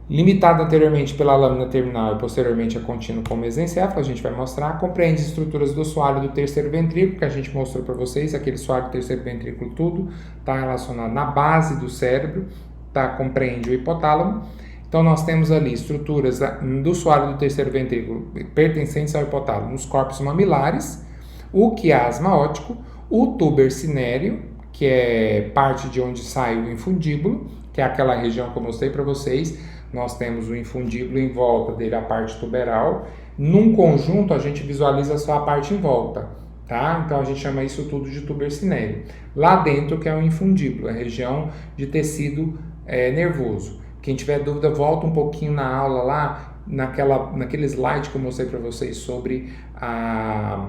Limitado anteriormente pela lâmina terminal e posteriormente a contínuo com o mesencéfalo, a gente vai mostrar, compreende estruturas do soalho do terceiro ventrículo, que a gente mostrou para vocês, aquele soalho do terceiro ventrículo tudo, está relacionado na base do cérebro, tá? Compreende o hipotálamo. Então nós temos ali estruturas do soalho do terceiro ventrículo pertencentes ao hipotálamo, nos corpos mamilares, o quiasma óptico, o tuber cinéreo, que é parte de onde sai o infundíbulo, que é aquela região que eu mostrei para vocês. Nós temos o infundíbulo em volta dele, a parte tuberal. Num conjunto, a gente visualiza só a parte em volta, tá? Então, a gente chama isso tudo de tuber cinéreo. Lá dentro, que é o infundíbulo, a região de tecido nervoso. Quem tiver dúvida, volta um pouquinho na aula lá, naquele slide que eu mostrei para vocês sobre a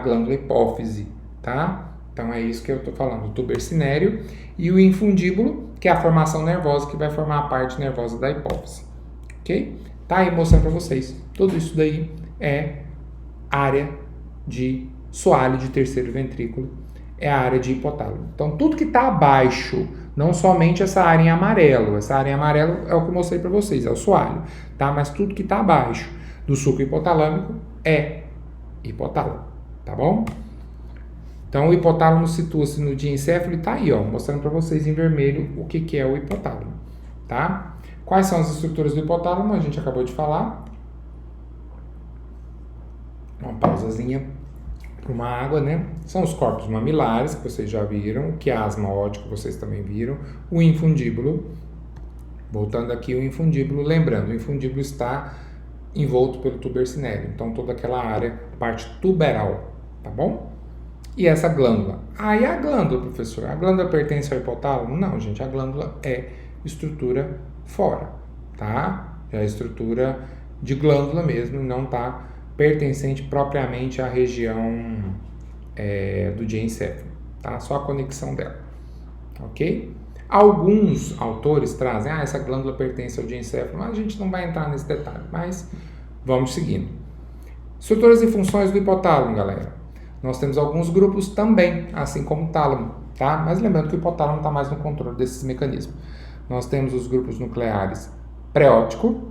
glândula hipófise, tá? Então, é isso que eu estou falando, o tuber cinéreo e o infundíbulo, que é a formação nervosa, que vai formar a parte nervosa da hipófise, ok? Tá aí mostrando para vocês. Tudo isso daí é área de soalho de terceiro ventrículo, é a área de hipotálamo. Então, tudo que está abaixo, não somente essa área em amarelo, essa área em amarelo é o que eu mostrei para vocês, é o soalho, tá? Mas tudo que está abaixo do sulco hipotalâmico é hipotálamo, tá bom? Então, o hipotálamo situa-se no diencéfalo e está aí, ó, mostrando para vocês em vermelho o que é o hipotálamo, tá? Quais são as estruturas do hipotálamo? A gente acabou de falar. Uma pausazinha para uma água, né? São os corpos mamilares, que vocês já viram, o quiasma óptico, vocês também viram, o infundíbulo. Voltando aqui, o infundíbulo, lembrando, o infundíbulo está envolto pelo tuber cinéreo, então toda aquela área, parte tuberal, tá bom? E essa glândula? E a glândula, professor? A glândula pertence ao hipotálamo? Não, gente, a glândula é estrutura fora, tá? É a estrutura de glândula mesmo, não tá pertencente propriamente à região do diencéfalo, tá? Só a conexão dela, ok? Alguns autores trazem, essa glândula pertence ao diencéfalo, mas a gente não vai entrar nesse detalhe, mas vamos seguindo. Estruturas e funções do hipotálamo, galera. Nós temos alguns grupos também, assim como o tálamo, tá? Mas lembrando que o hipotálamo está mais no controle desses mecanismos. Nós temos os grupos nucleares preótico,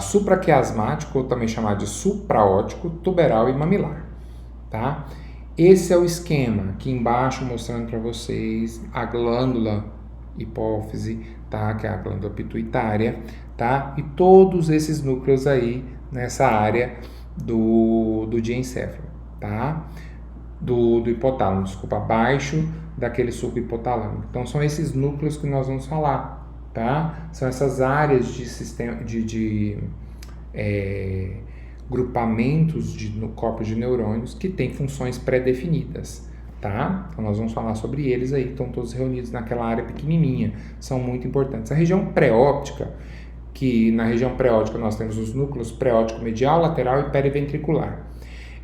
supraquiasmático, ou também chamado de supraótico, tuberal e mamilar, tá? Esse é o esquema aqui embaixo mostrando para vocês a glândula hipófise, tá? Que é a glândula pituitária, tá? E todos esses núcleos aí nessa área do diencéfalo, tá? Do hipotálamo, desculpa, abaixo daquele sulco hipotalâmico. Então são esses núcleos que nós vamos falar, tá? São essas áreas de sistema grupamentos no corpo de neurônios que têm funções pré-definidas, tá? Então nós vamos falar sobre eles aí, que estão todos reunidos naquela área pequenininha, são muito importantes. A região pré-óptica, que na região pré-óptica nós temos os núcleos pré-óptico medial, lateral e periventricular.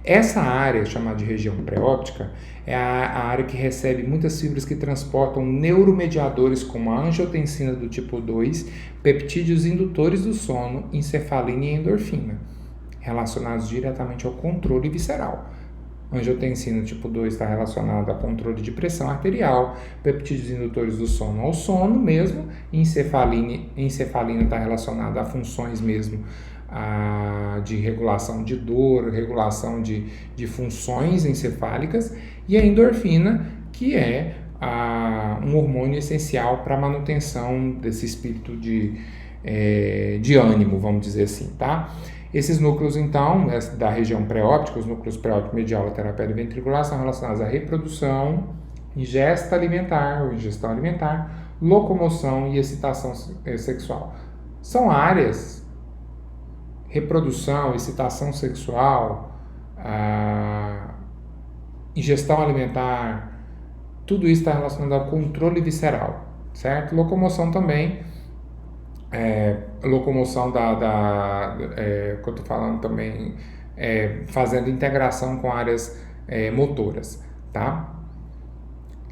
Essa área, chamada de região pré-óptica, é a área que recebe muitas fibras que transportam neuromediadores como a angiotensina do tipo 2, peptídeos indutores do sono, encefalina e endorfina, relacionados diretamente ao controle visceral. Angiotensina tipo 2 está relacionada a controle de pressão arterial, peptídeos indutores do sono ao sono mesmo, e encefalina está relacionada a funções mesmo de regulação de dor, regulação de funções encefálicas, e a endorfina, que é um hormônio essencial para a manutenção desse espírito de ânimo, vamos dizer assim, tá? Esses núcleos, então, da região pré-óptica, os núcleos pré-óptico medial, lateral, periventricular, são relacionados à reprodução, ingestão alimentar, locomoção e excitação sexual. São áreas, reprodução, excitação sexual, ingestão alimentar, tudo isso está relacionado ao controle visceral, certo? Locomoção também, locomoção que eu estou falando também, fazendo integração com áreas motoras, tá?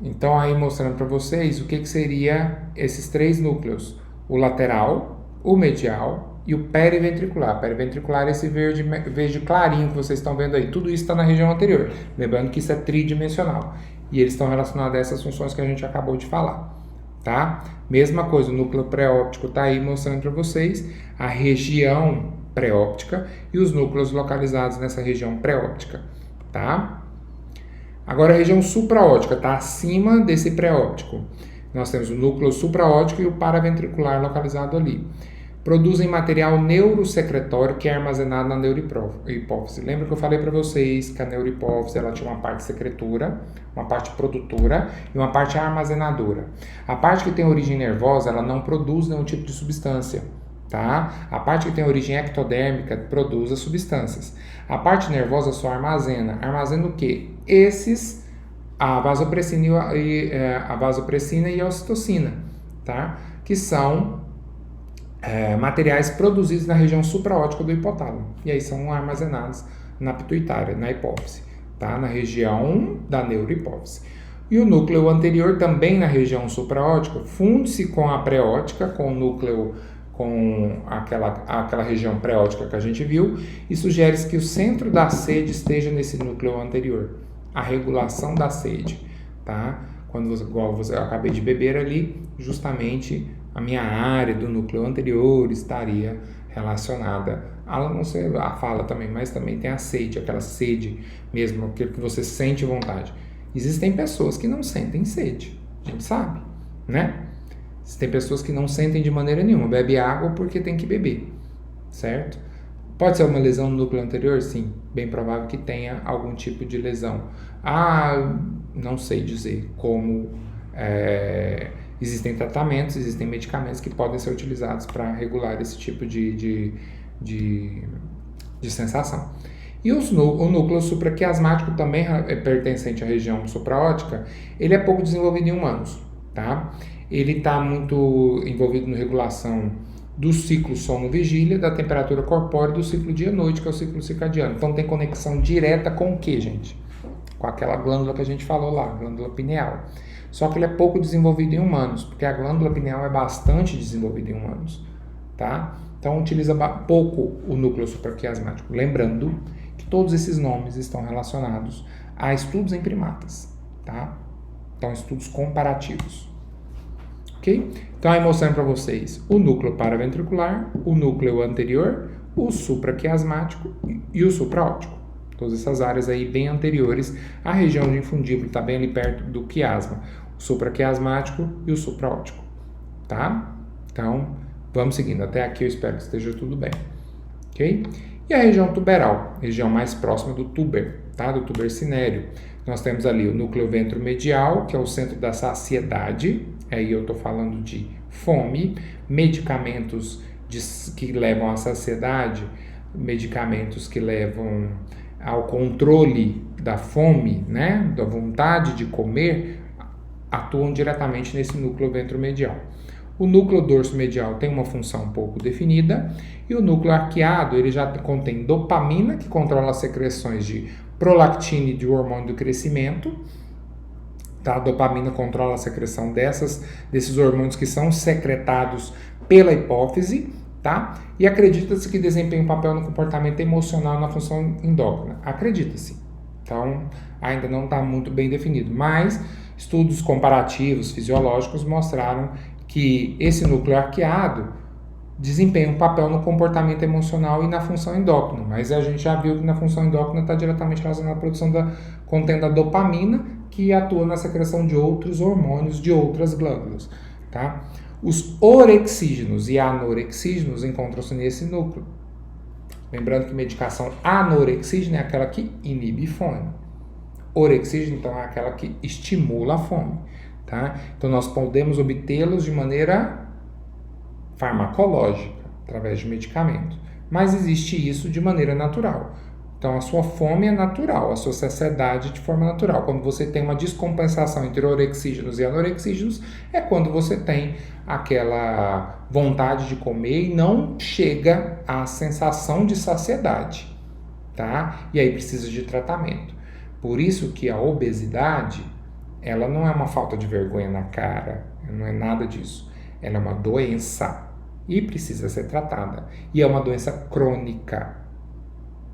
Então aí mostrando para vocês o que seria esses três núcleos, o lateral, o medial e o periventricular. Periventricular é esse verde clarinho que vocês estão vendo aí, tudo isso está na região anterior, lembrando que isso é tridimensional, e eles estão relacionados a essas funções que a gente acabou de falar. Tá? Mesma coisa, o núcleo pré-óptico está aí mostrando para vocês a região pré-óptica e os núcleos localizados nessa região pré-óptica, tá? Agora a região supraóptica está acima desse pré-óptico. Nós temos o núcleo supraóptico e o paraventricular localizado ali. Produzem material neurosecretório que é armazenado na neurohipófise. Lembra que eu falei para vocês que a neurohipófise ela tinha uma parte secretora, uma parte produtora e uma parte armazenadora. A parte que tem origem nervosa, ela não produz nenhum tipo de substância, tá? A parte que tem origem ectodérmica produz as substâncias. A parte nervosa só armazena. Armazena o quê? A vasopressina e a ocitocina, tá? Que são materiais produzidos na região supraóptica do hipotálamo, e aí são armazenados na pituitária, na hipófise, tá? Na região da neurohipófise. E o núcleo anterior, também na região supraóptica, funde-se com a pré-óptica, com o núcleo, com aquela região pré-óptica que a gente viu, e sugere que o centro da sede esteja nesse núcleo anterior, a regulação da sede, tá? Igual eu acabei de beber ali, justamente a minha área do núcleo anterior estaria relacionada não sei a fala também, mas também tem a sede, aquela sede mesmo, aquilo que você sente vontade. Existem pessoas que não sentem sede, a gente sabe, né? Existem pessoas que não sentem de maneira nenhuma, bebe água porque tem que beber, certo? Pode ser uma lesão no núcleo anterior? Sim, bem provável que tenha algum tipo de lesão. Não sei dizer como existem tratamentos, existem medicamentos que podem ser utilizados para regular esse tipo de sensação. E o núcleo supraquiasmático, também pertencente à região supraótica, ele é pouco desenvolvido em humanos, tá? Ele está muito envolvido na regulação do ciclo sono-vigília, da temperatura corpórea e do ciclo dia-noite, que é o ciclo circadiano. Então tem conexão direta com o que, gente? Com aquela glândula que a gente falou lá, glândula pineal. Só que ele é pouco desenvolvido em humanos, porque a glândula pineal é bastante desenvolvida em humanos, tá? Então utiliza pouco o núcleo supraquiasmático. Lembrando que todos esses nomes estão relacionados a estudos em primatas, tá? Então estudos comparativos. Ok? Então aí mostrando para vocês o núcleo paraventricular, o núcleo anterior, o supraquiasmático e o supraóptico. Todas essas áreas aí bem anteriores à região de infundíbulo, está bem ali perto do quiasma. O supraquiasmático e o supraóptico, tá? Então, vamos seguindo. Até aqui eu espero que esteja tudo bem, ok? E a região tuberal, região mais próxima do túber, tá? Do túber cinéreo. Nós temos ali o núcleo ventromedial, que é o centro da saciedade. Aí eu estou falando de fome, medicamentos que levam à saciedade, medicamentos que levam ao controle da fome, né, da vontade de comer, atuam diretamente nesse núcleo ventromedial. O núcleo dorsomedial tem uma função um pouco definida e o núcleo arqueado ele já contém dopamina, que controla as secreções de prolactina e de hormônio do crescimento. Tá? A dopamina controla a secreção desses hormônios que são secretados pela hipófise, tá? E acredita-se que desempenha um papel no comportamento emocional na função endócrina. Acredita-se. Então, ainda não está muito bem definido, mas estudos comparativos fisiológicos mostraram que esse núcleo arqueado desempenha um papel no comportamento emocional e na função endócrina, mas a gente já viu que na função endócrina está diretamente relacionada à produção contendo a dopamina, que atua na secreção de outros hormônios de outras glândulas, tá? Os orexígenos e anorexígenos encontram-se nesse núcleo. Lembrando que medicação anorexígena é aquela que inibe fome. Orexígeno, então, é aquela que estimula a fome, tá? Então, nós podemos obtê-los de maneira farmacológica, através de medicamento. Mas existe isso de maneira natural. Então, a sua fome é natural, a sua saciedade de forma natural. Quando você tem uma descompensação entre orexígenos e anorexígenos, é quando você tem aquela vontade de comer e não chega à sensação de saciedade, tá? E aí precisa de tratamento. Por isso que a obesidade, ela não é uma falta de vergonha na cara, não é nada disso. Ela é uma doença e precisa ser tratada. E é uma doença crônica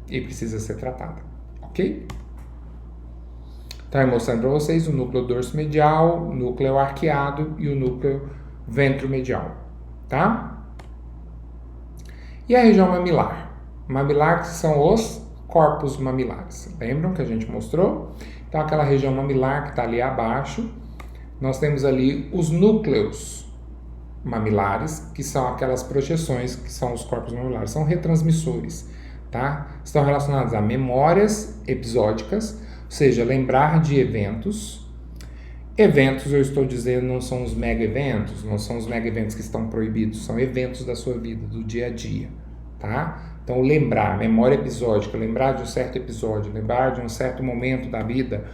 e precisa ser tratada, ok? Então, mostrando para vocês o núcleo dorsomedial, o núcleo arqueado e o núcleo ventromedial, tá? E a região mamilar? Mamilar são os corpos mamilares. Lembram que a gente mostrou? Então, aquela região mamilar que está ali abaixo, nós temos ali os núcleos mamilares, que são aquelas projeções que são os corpos mamilares, são retransmissores, tá? Estão relacionados a memórias episódicas, ou seja, lembrar de eventos. Eventos, eu estou dizendo, não são os mega eventos, não são os mega eventos que estão proibidos, são eventos da sua vida, do dia a dia, tá? Então, lembrar, memória episódica, lembrar de um certo episódio, lembrar de um certo momento da vida,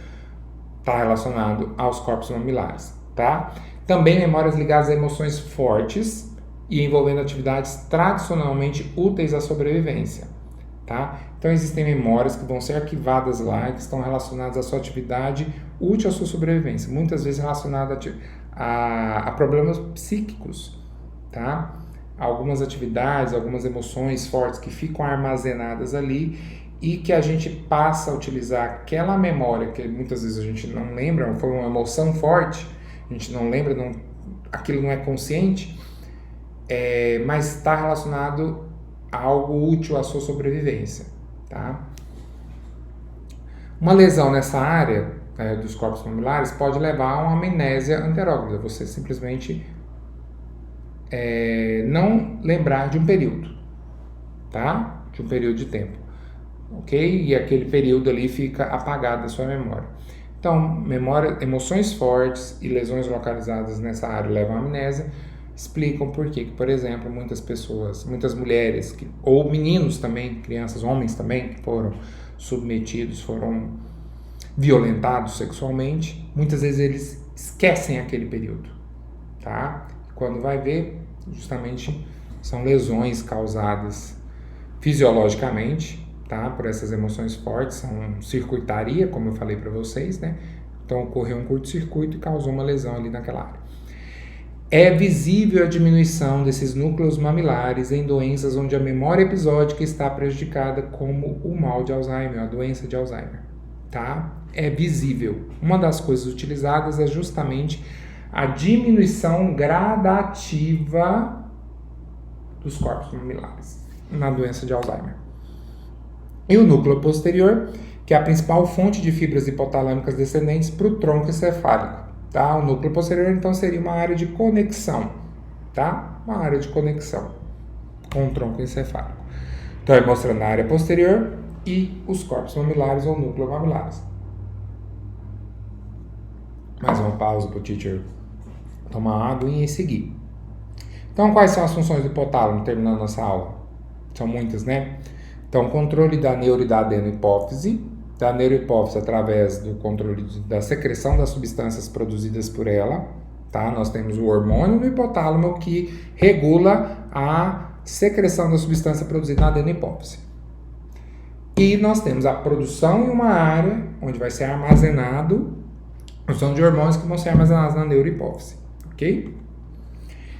está relacionado aos corpos mamilares, tá? Também memórias ligadas a emoções fortes e envolvendo atividades tradicionalmente úteis à sobrevivência, tá? Então existem memórias que vão ser arquivadas lá e que estão relacionadas à sua atividade útil à sua sobrevivência, muitas vezes relacionada a problemas psíquicos, tá? Algumas atividades, algumas emoções fortes que ficam armazenadas ali e que a gente passa a utilizar aquela memória que muitas vezes a gente não lembra, foi uma emoção forte, a gente não lembra, aquilo não é consciente, mas está relacionado a algo útil à sua sobrevivência, tá? Uma lesão nessa área dos corpos mamilares pode levar a uma amnésia anterógrada, você simplesmente não lembrar de um período, tá? De um período de tempo, ok? E aquele período ali fica apagado da sua memória. Então, emoções fortes e lesões localizadas nessa área levam à amnésia, explicam por que, por exemplo, muitas mulheres, ou meninos também, crianças, homens também, que foram submetidos, foram violentados sexualmente, muitas vezes eles esquecem aquele período, tá? Quando vai ver, justamente são lesões causadas fisiologicamente, tá? Por essas emoções fortes, são circuitaria, como eu falei para vocês, né? Então ocorreu um curto-circuito e causou uma lesão ali naquela área. É visível a diminuição desses núcleos mamilares em doenças onde a memória episódica está prejudicada, como o mal de Alzheimer, a doença de Alzheimer, tá? É visível. Uma das coisas utilizadas é justamente a diminuição gradativa dos corpos mamilares na doença de Alzheimer. E o núcleo posterior, que é a principal fonte de fibras hipotalâmicas descendentes para o tronco encefálico. Tá? O núcleo posterior, então, seria uma área de conexão, tá? Uma área de conexão com o tronco encefálico. Então, é mostrando a área posterior e os corpos mamilares ou núcleo mamilares. Mais uma pausa para o teacher tomar água e seguir. Então, quais são as funções do hipotálamo, terminando nossa aula? São muitas, né? Então, controle da neuro e da adenohipófise. Da neurohipófise através do controle da secreção das substâncias produzidas por ela, tá? Nós temos o hormônio no hipotálamo que regula a secreção da substância produzida na adenohipófise. E nós temos a produção em uma área onde vai ser armazenado, produção de hormônios que vão ser armazenados na neurohipófise, ok?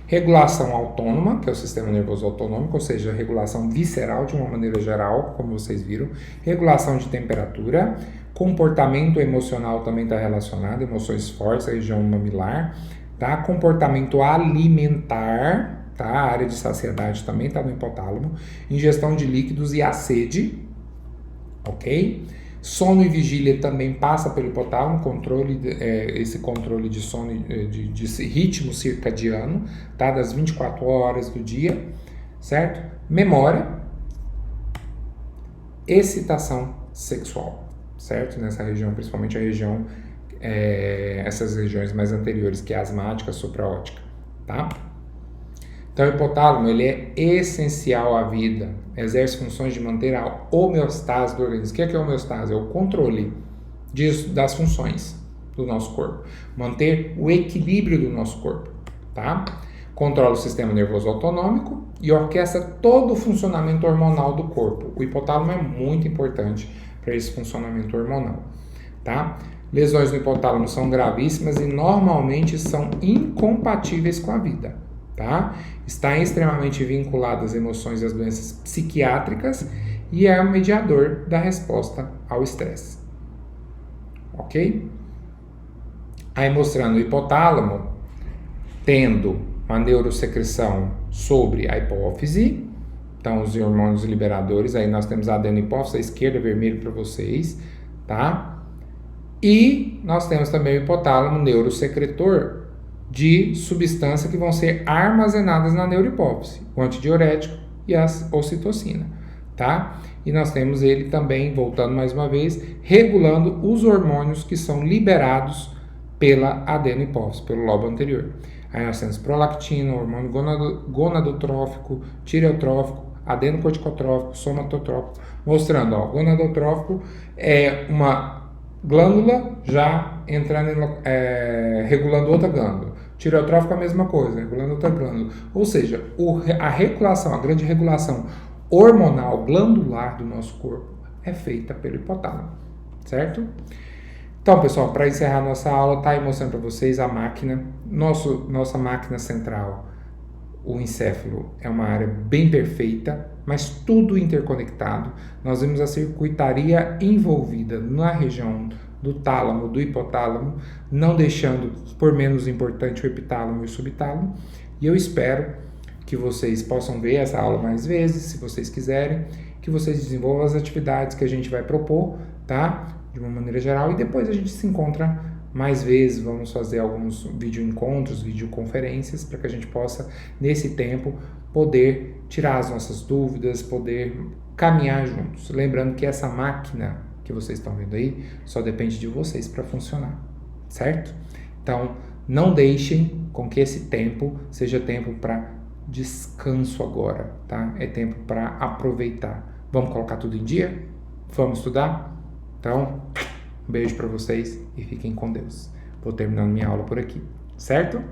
Regulação autônoma, que é o sistema nervoso autonômico, ou seja, regulação visceral de uma maneira geral, como vocês viram. Regulação de temperatura, comportamento emocional também está relacionado, emoções fortes, a região mamilar, tá? Comportamento alimentar, tá? A área de saciedade também está no hipotálamo. Ingestão de líquidos e a sede, ok? Sono e vigília também passa pelo hipotálamo, esse controle de sono, de ritmo circadiano, tá? Das 24 horas do dia, certo? Memória, excitação sexual, certo? Nessa região, principalmente a região, essas regiões mais anteriores, que é asmática, supraótica, tá? Então, o hipotálamo, ele é essencial à vida, exerce funções de manter a homeostase do organismo. O que é a homeostase? É o controle das funções do nosso corpo, manter o equilíbrio do nosso corpo, tá? Controla o sistema nervoso autonômico e orquestra todo o funcionamento hormonal do corpo. O hipotálamo é muito importante para esse funcionamento hormonal, tá? Lesões no hipotálamo são gravíssimas e normalmente são incompatíveis com a vida, tá? Está extremamente vinculado às emoções e às doenças psiquiátricas e é o mediador da resposta ao estresse, ok? Aí mostrando o hipotálamo tendo uma neurosecreção sobre a hipófise, então os hormônios liberadores, aí nós temos a adenohipófise à esquerda, vermelho para vocês, tá? E nós temos também o hipotálamo neurosecretor de substâncias que vão ser armazenadas na neurohipófise, o antidiurético e a ocitocina, tá? E nós temos ele também, voltando mais uma vez, regulando os hormônios que são liberados pela adenohipófise, pelo lobo anterior. Aí nós temos prolactina, hormônio gonadotrófico, tireotrófico, adenocorticotrófico, somatotrófico, mostrando, ó, gonadotrófico é uma glândula já entrando regulando outra glândula. Tireotrófico é a mesma coisa, regulando outra glândula. Ou seja, a regulação, a grande regulação hormonal glandular do nosso corpo é feita pelo hipotálamo, certo? Então, pessoal, para encerrar nossa aula, tá aí mostrando para vocês a máquina, nossa máquina central. O encéfalo é uma área bem perfeita, mas tudo interconectado. Nós vemos a circuitaria envolvida na região do tálamo, do hipotálamo, não deixando por menos importante o epitálamo e o subtálamo. E eu espero que vocês possam ver essa aula mais vezes, se vocês quiserem, que vocês desenvolvam as atividades que a gente vai propor, tá? De uma maneira geral, e depois a gente se encontra mais vezes, vamos fazer alguns videoencontros, videoconferências, para que a gente possa, nesse tempo, poder tirar as nossas dúvidas, poder caminhar juntos. Lembrando que essa máquina que vocês estão vendo aí, só depende de vocês para funcionar, certo? Então, não deixem com que esse tempo seja tempo para descanso agora, tá? É tempo para aproveitar. Vamos colocar tudo em dia? Vamos estudar? Então, um beijo para vocês e fiquem com Deus. Vou terminando minha aula por aqui, certo?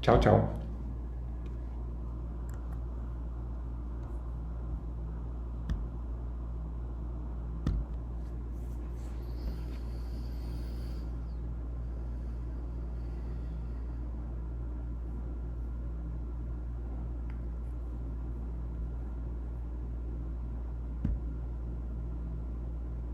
Tchau, tchau.